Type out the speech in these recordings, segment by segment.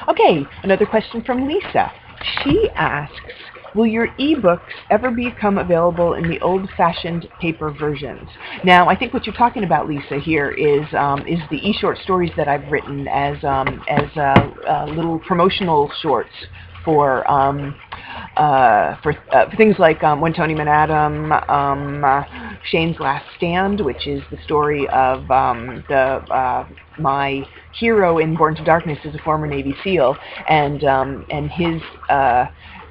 Okay, another question from Lisa. She asks, will your ebooks ever become available in the old-fashioned paper versions? Now, I think what you're talking about, Lisa, here is the e-short stories that I've written as little promotional shorts for things like When Tony Met Adam, Shane's Last Stand, which is the story of my hero in Born to Darkness is a former Navy SEAL, and his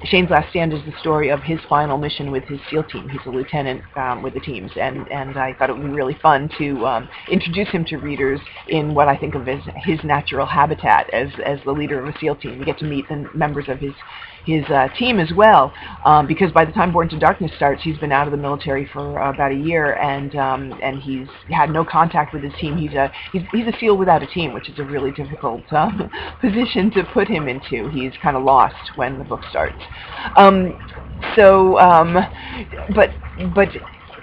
Shane's Last Stand is the story of his final mission with his SEAL team. He's a lieutenant with the teams, and I thought it would be really fun to introduce him to readers in what I think of as his natural habitat as the leader of a SEAL team. You get to meet the members of his team as well, because by the time Born to Darkness starts, he's been out of the military for about a year, and he's had no contact with his team. He's a SEAL without a team, which is a really difficult position to put him into. He's kind of lost when the book starts. But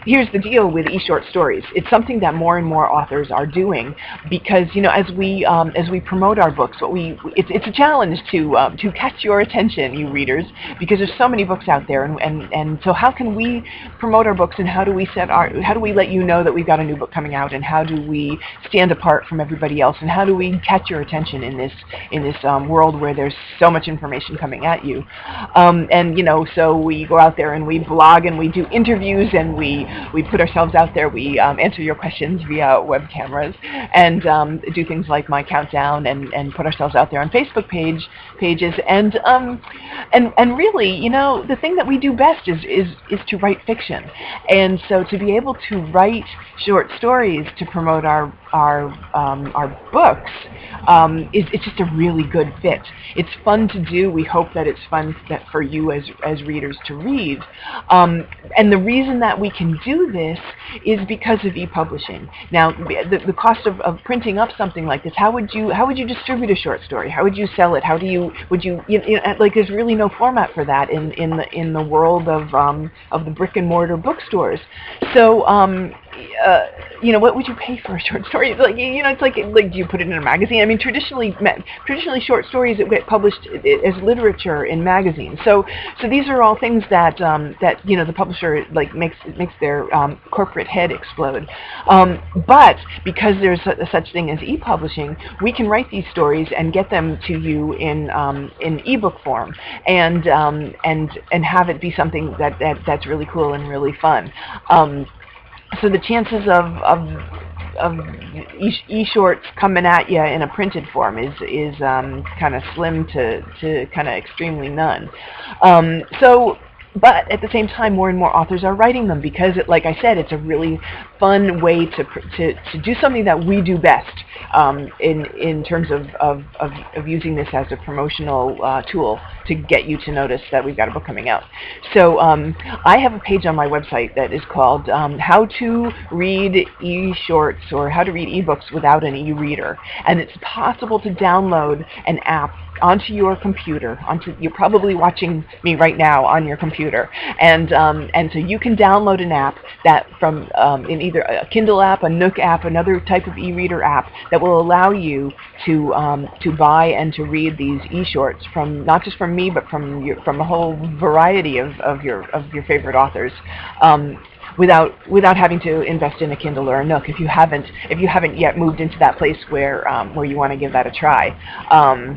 here's the deal with e-short stories. It's something that more and more authors are doing because, as we promote our books, it's a challenge to catch your attention, you readers, because there's so many books out there, and so how can we promote our books, and how do we let you know that we've got a new book coming out, and how do we stand apart from everybody else, and how do we catch your attention in this world where there's so much information coming at you, so we go out there and we blog and we do interviews and we put ourselves out there. We answer your questions via web cameras and do things like my countdown and put ourselves out there on Facebook pages. And really, the thing that we do best is to write fiction. And so to be able to write short stories to promote our books, it's just a really good fit. It's fun to do. We hope that it's fun for you as readers to read. And the reason that we can do this is because of e-publishing. Now, the cost of printing up something like this, how would you distribute a short story? How would you sell it? There's really no format for that in the world of the brick and mortar bookstores. So, what would you pay for a short story? It's like do you put it in a magazine? I mean, traditionally short stories get published as literature in magazines. So these are all things that the publisher makes their corporate head explode. But because there's such thing as e-publishing, we can write these stories and get them to you in ebook form, and have it be something that's really cool and really fun. So the chances of e-shorts coming at you in a printed form is kind of slim to kind of extremely none. But at the same time, more and more authors are writing them because, like I said, it's a really fun way to do something that we do best in terms of using this as a promotional tool to get you to notice that we've got a book coming out. So I have a page on my website that is called How to Read E-Shorts, or How to Read eBooks Without an E-Reader. And it's possible to download an app onto your computer. You're probably watching me right now on your computer, and so you can download an app that from in either a Kindle app, a Nook app, another type of e-reader app that will allow you to buy and to read these e-shorts from not just from me, but from a whole variety of your favorite authors. Without having to invest in a Kindle or a Nook, if you haven't yet moved into that place where you want to give that a try.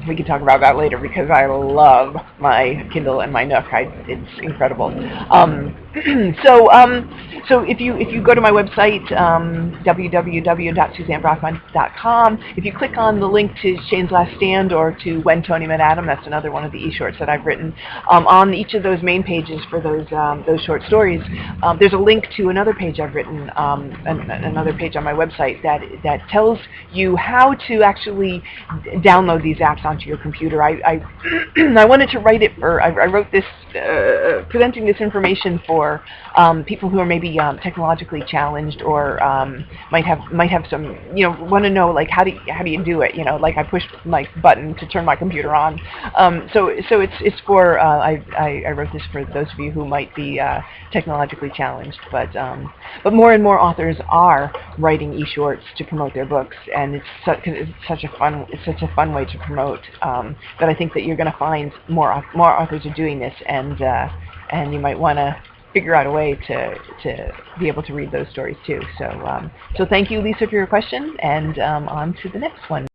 We can talk about that later because I love my Kindle and my Nook. It's incredible. So if you go to my website, www.SuzanneBrockmann.com, if you click on the link to Shane's Last Stand or to When Tony Met Adam, that's another one of the e-shorts that I've written. On each of those main pages for those short stories, there's a link to another page I've written, another page on my website that tells you how to actually download these apps onto your computer. I wanted to write it I wrote this presenting this information for people who are maybe technologically challenged or might have some want to know how do you do it, I pushed my button to turn my computer on. So it's for I wrote this for those of you who might be technologically challenged. but more and more authors are writing e-shorts to promote their books, and it's such a fun way to promote that I think that you're going to find more authors are doing this, and you might want to figure out a way to be able to read those stories too. So thank you, Lisa, for your question, and on to the next one.